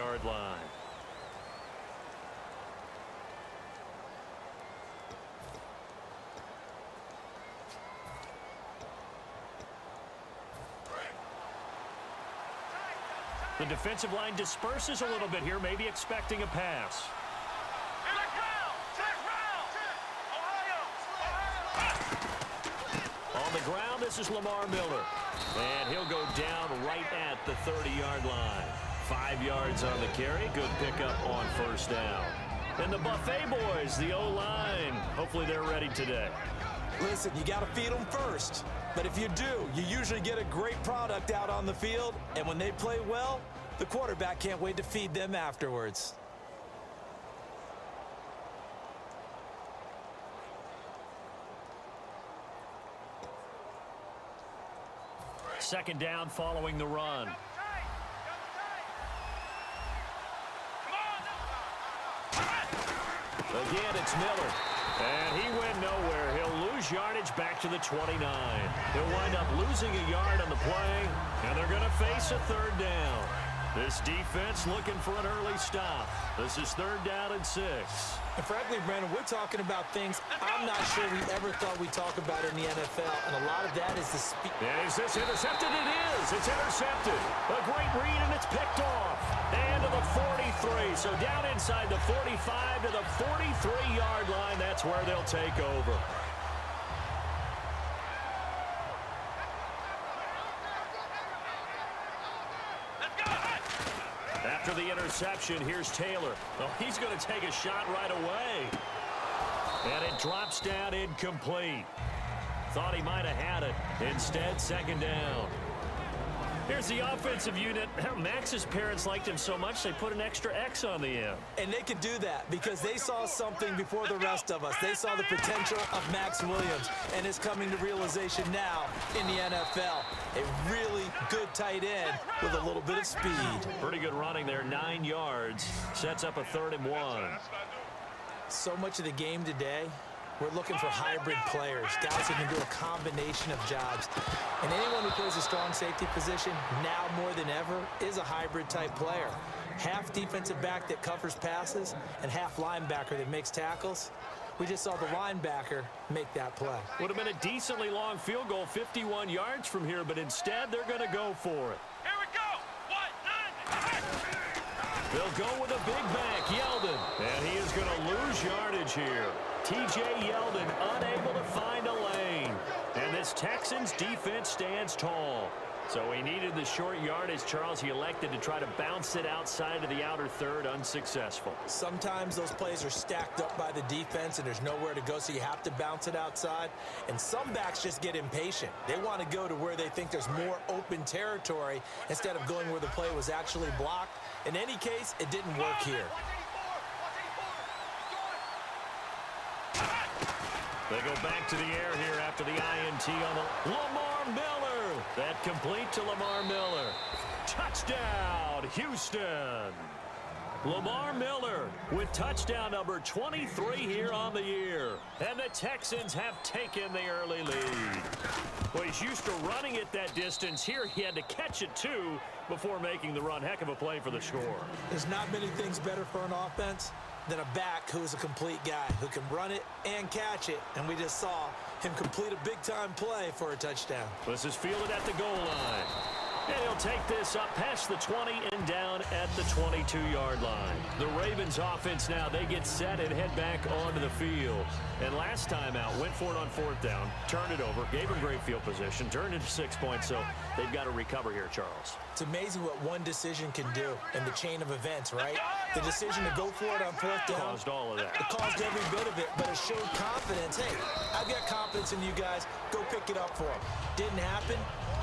Yard line. The defensive line disperses a little bit here, maybe expecting a pass. On the ground, this is Lamar Miller. And he'll go down right at the 30-yard line. 5 yards on the carry. Good pickup on first down. And the Buffet boys, the O-line, hopefully they're ready today. Listen, you got to feed them first. But if you do, you usually get a great product out on the field. And when they play well, the quarterback can't wait to feed them afterwards. Second down following the run. Again, it's Miller. And he went nowhere. He'll lose yardage back to the 29. He'll wind up losing a yard on the play, and they're going to face a third down. This defense looking for an early stop. This is 3rd down and 6. And frankly, Brandon, we're talking about things I'm not sure we ever thought we'd talk about in the NFL, and a lot of that is the speed. And is this intercepted? It is. It's intercepted. A great read, and it's picked off. And to the 43. So down inside the 45 to the 43-yard line. That's where they'll take over. After the interception, here's Taylor. Oh, he's going to take a shot right away. And it drops down incomplete. Thought he might have had it. Instead, 2nd down. Here's the offensive unit. Max's parents liked him so much they put an extra X on the end. And they could do that because they saw something before the rest of us. They saw the potential of Max Williams, and it's coming to realization now in the NFL. A really good tight end with a little bit of speed. Pretty good running there, 9 yards. Sets up a 3rd and 1. So much of the game today, we're looking for hybrid players, guys who can do a combination of jobs. And anyone who plays a strong safety position, now more than ever, is a hybrid-type player. Half defensive back that covers passes and half linebacker that makes tackles. We just saw the linebacker make that play. Would have been a decently long field goal, 51 yards from here, but instead they're going to go for it. Here we go. 1, 9. They'll go with a big back, Yeldon. And he is going to lose yardage here. T.J. Yeldon unable to find a lane. And this Texans defense stands tall. So he needed the short yardage, Charles. He elected to try to bounce it outside of the outer third, unsuccessful. Sometimes those plays are stacked up by the defense and there's nowhere to go, so you have to bounce it outside. And some backs just get impatient. They want to go to where they think there's more open territory instead of going where the play was actually blocked. In any case, it didn't work here. They go back to the air here after the INT on the Lamar Miller. That complete to Lamar Miller. Touchdown, Houston. Lamar Miller with touchdown number 23 here on the year. And the Texans have taken the early lead. Well, he's used to running it that distance. Here he had to catch it, too, before making the run. Heck of a play for the score. There's not many things better for an offense than a back who is a complete guy who can run it and catch it. And we just saw him complete a big-time play for a touchdown. This is fielded at the goal line. And he'll take this up past the 20 and down at the 22-yard line. The Ravens offense now, they get set and head back onto the field. And last time out, went for it on 4th down, turned it over, gave him great field position, turned into 6 points, so they've got to recover here, Charles. It's amazing what one decision can do in the chain of events, right? The decision to go for it on 4th down. Caused all of that. It caused every bit of it, but it showed confidence. Hey, I've got confidence in you guys. Go pick it up for them. Didn't happen.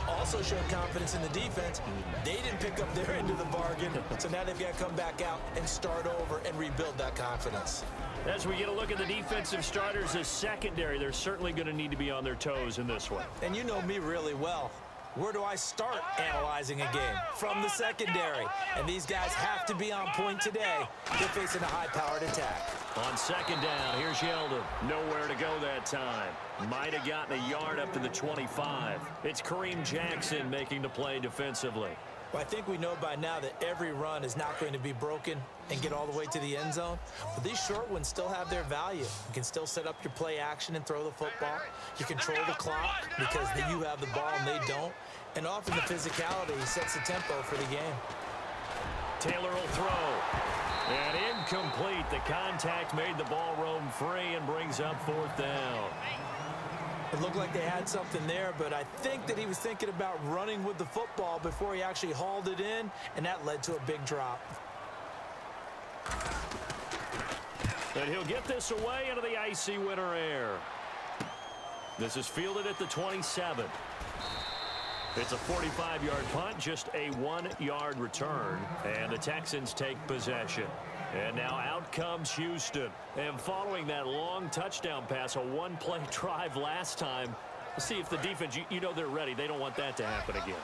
Also showed confidence in the defense. They didn't pick up their end of the bargain, so now they've got to come back out and start over and rebuild that confidence. As we get a look at the defensive starters, the secondary, they're certainly going to need to be on their toes in this one. And you know me really well. Where do I start analyzing a game? From the secondary. And these guys have to be on point today. They're facing a high-powered attack. On 2nd down, here's Yeldon. Nowhere to go that time. Might have gotten a yard up to the 25. It's Kareem Jackson making the play defensively. Well, I think we know by now that every run is not going to be broken and get all the way to the end zone. But these short ones still have their value. You can still set up your play action and throw the football. You control the clock because you have the ball and they don't. And often the physicality sets the tempo for the game. Taylor will throw. And incomplete. The contact made the ball roam free and brings up 4th down. It looked like they had something there, but I think that he was thinking about running with the football before he actually hauled it in, and that led to a big drop. And he'll get this away into the icy winter air. This is fielded at the 27. It's a 45-yard punt, just a 1-yard return, and the Texans take possession. And now out comes Houston. And following that long touchdown pass, a one-play drive last time, we'll see if the defense, you know they're ready. They don't want that to happen again.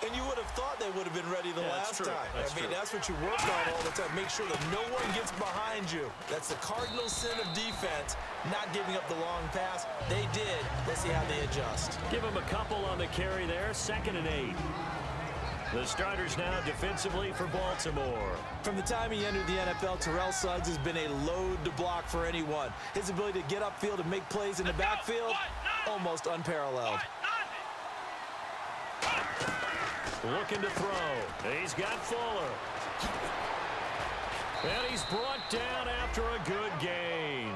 And you would have thought they would have been ready the last time. That's true. That's what you work on all the time. Make sure that no one gets behind you. That's the cardinal sin of defense, not giving up the long pass. They did. Let's see how they adjust. Give them a couple on the carry there, 2nd and 8. The starters now defensively for Baltimore. From the time he entered the NFL, Terrell Suggs has been a load to block for anyone. His ability to get upfield and make plays in the backfield, almost unparalleled. Looking to throw. He's got Fuller. And he's brought down after a good gain.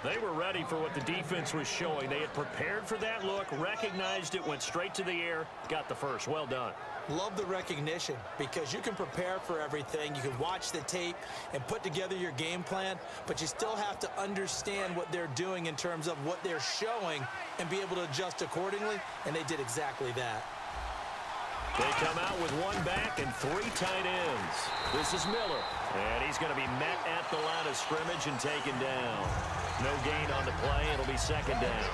They were ready for what the defense was showing. They had prepared for that look, recognized it, went straight to the air, got the first. Well done. Love the recognition because you can prepare for everything. You can watch the tape and put together your game plan, but you still have to understand what they're doing in terms of what they're showing and be able to adjust accordingly, and they did exactly that. They come out with 1 back and 3 tight ends. This is Miller, and he's going to be met at the line of scrimmage and taken down. No gain on the play. It'll be 2nd down.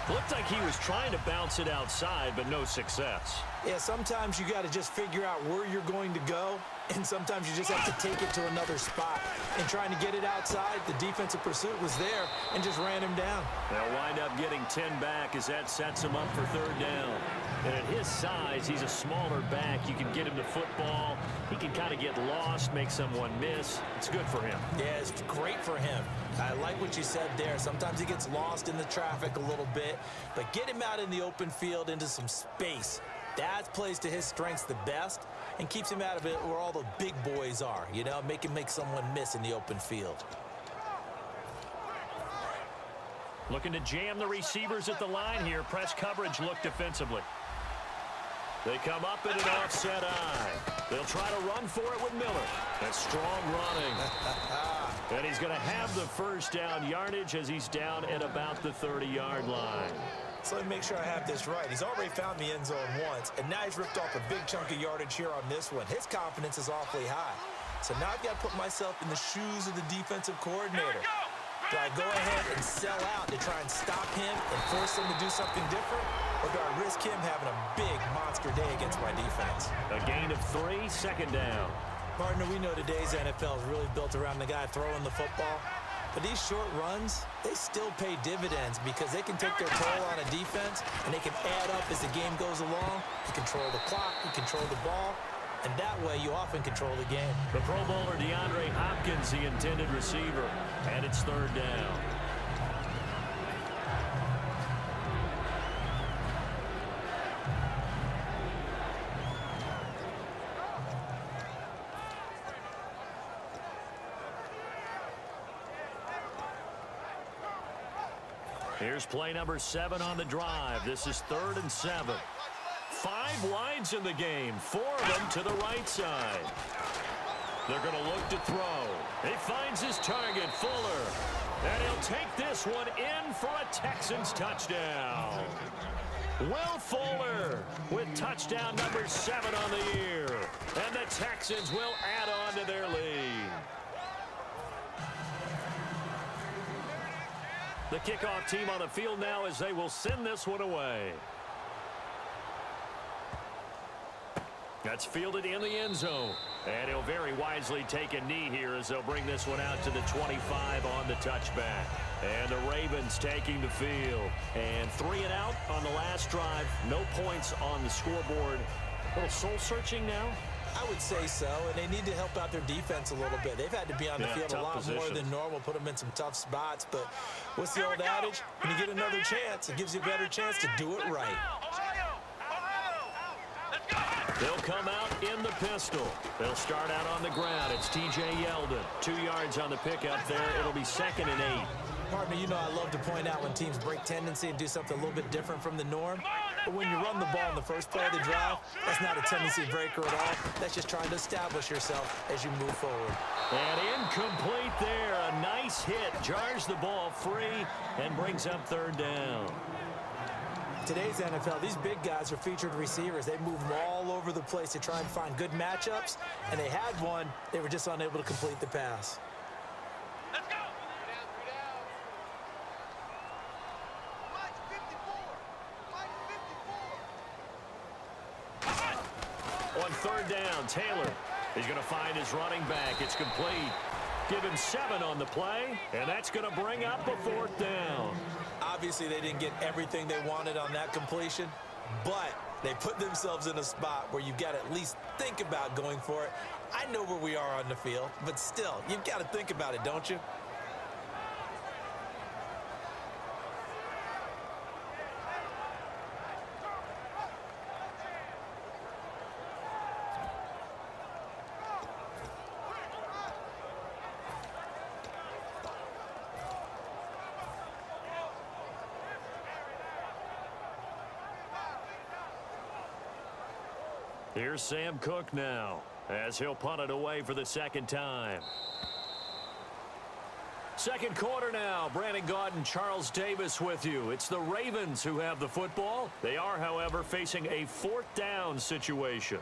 Looked like he was trying to bounce it outside, but no success. Yeah, sometimes you got to just figure out where you're going to go, and sometimes you just have to take it to another spot. And trying to get it outside, the defensive pursuit was there and just ran him down. They'll wind up getting 10 back as that sets him up for 3rd down. And at his size, he's a smaller back. You can get him the football. He can kind of get lost, make someone miss. It's good for him. Yeah, it's great for him. I like what you said there. Sometimes he gets lost in the traffic a little bit, but get him out in the open field into some space. That plays to his strengths the best and keeps him out of it where all the big boys are, you know, make him make someone miss in the open field. Looking to jam the receivers at the line here. Press coverage look defensively. They come up in an offset eye. They'll try to run for it with Miller. That's strong running. And he's going to have the 1st down yardage as he's down at about the 30-yard line. So let me make sure I have this right. He's already found the end zone once, and now he's ripped off a big chunk of yardage here on this one. His confidence is awfully high. So now I've got to put myself in the shoes of the defensive coordinator. Do I go ahead and sell out to try and stop him and force him to do something different? Or do I risk him having a big monster day against my defense? A gain of 3, 2nd down. Partner, we know today's NFL is really built around the guy throwing the football. But these short runs, they still pay dividends because they can take their toll on a defense and they can add up as the game goes along. You control the clock, you control the ball, and that way you often control the game. The Pro Bowler DeAndre Hopkins, the intended receiver, and it's 3rd down. Here's play number 7 on the drive. This is 3rd and 7. 5 wides in the game, 4 of them to the right side. They're going to look to throw. He finds his target, Fuller. And he'll take this one in for a Texans touchdown. Will Fuller with touchdown number 7 on the year. And the Texans will add on to their lead. The kickoff team on the field now as they will send this one away. That's fielded in the end zone. And he'll very wisely take a knee here as they'll bring this one out to the 25 on the touchback. And the Ravens taking the field. And 3 and out on the last drive. No points on the scoreboard. A little soul-searching now? I would say so, and they need to help out their defense a little bit. They've had to be on the field a lot more than normal, put them in some tough spots. But what's the old adage? When you get another chance, it gives you a better chance to do it right. They'll come out in the pistol. They'll start out on the ground. It's T.J. Yeldon. 2 yards on the pickup there. It'll be 2nd and 8. Partner, you know I love to point out when teams break tendency and do something a little bit different from the norm. But when you run the ball in the first play of the drive, that's not a tendency breaker at all. That's just trying to establish yourself as you move forward. And incomplete there. A nice hit. Jars the ball free and brings up 3rd down. Today's NFL, these big guys are featured receivers. They move them all over the place to try and find good matchups. And they had one. They were just unable to complete the pass. Let's go. On 3rd down, Taylor. He's going to find his running back. It's complete. Give him 7 on the play, and that's going to bring up a 4th down. Obviously, they didn't get everything they wanted on that completion, but they put themselves in a spot where you've got to at least think about going for it. I know where we are on the field, but still, you've got to think about it, don't you? Here's Sam Cook now, as he'll punt it away for the 2nd time. 2nd quarter now. Brandon Gaudin, Charles Davis with you. It's the Ravens who have the football. They are, however, facing a 4th down situation.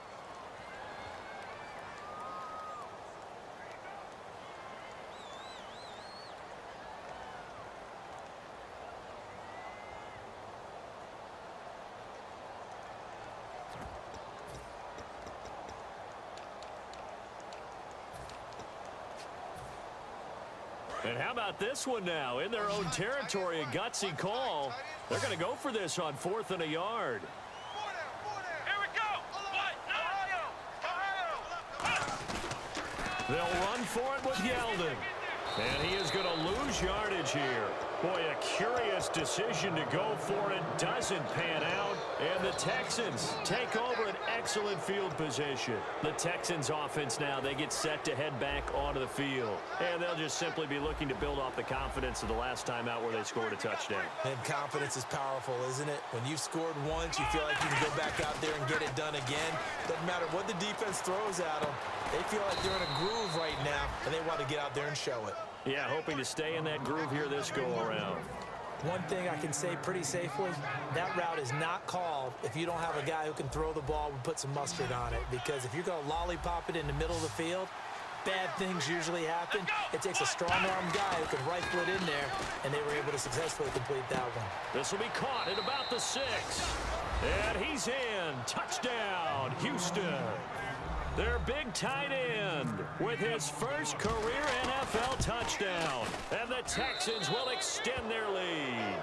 And how about this one now? In their own territory, a gutsy call. They're going to go for this on 4th and a yard. Here we go. They'll run for it with Yeldon. And he is going to lose yardage here. Boy, a curious decision to go for it. Doesn't pan out. And the Texans take over an excellent field position. The Texans offense now, they get set to head back onto the field. And they'll just simply be looking to build off the confidence of the last time out where they scored a touchdown. And confidence is powerful, isn't it? When you've scored once, you feel like you can go back out there and get it done again. Doesn't matter what the defense throws at them. They feel like they're in a groove right now, and they want to get out there and show it. Yeah, hoping to stay in that groove here this go-around. One thing I can say pretty safely, that route is not called if you don't have a guy who can throw the ball and put some mustard on it. Because if you're going to lollipop it in the middle of the field, bad things usually happen. It takes a strong-arm guy who can rifle it in there, and they were able to successfully complete that one. This will be caught at about the 6. And he's in. Touchdown, Houston. Their big tight end with his first career NFL touchdown. And the Texans will extend their lead.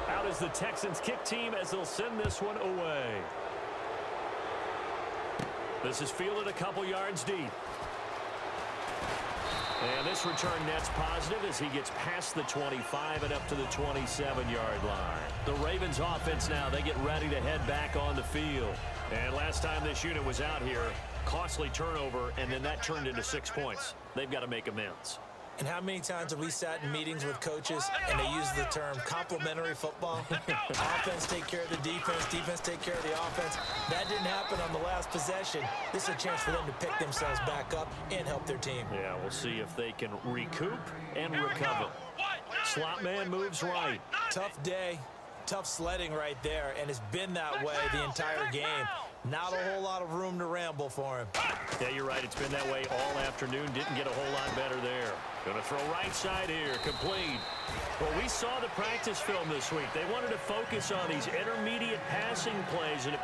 Out is the Texans kick team as they'll send this one away. This is fielded a couple yards deep. And this return net's positive as he gets past the 25 and up to the 27-yard line. The Ravens offense now, they get ready to head back on the field. And last time this unit was out here, costly turnover, and then that turned into 6 points. They've got to make amends. And how many times have we sat in meetings with coaches and they use the term complementary football? Offense take care of the defense, defense take care of the offense. That didn't happen on the last possession. This is a chance for them to pick themselves back up and help their team. Yeah, we'll see if they can recoup and recover. Slot man moves right. Tough day, tough sledding right there, and it's been that way the entire game. Not a whole lot of room to ramble for him. Yeah, you're right. It's been that way all afternoon. Didn't get a whole lot better there. Going to throw right side here. Complete. Well, we saw the practice film this week. They wanted to focus on these intermediate passing plays, and it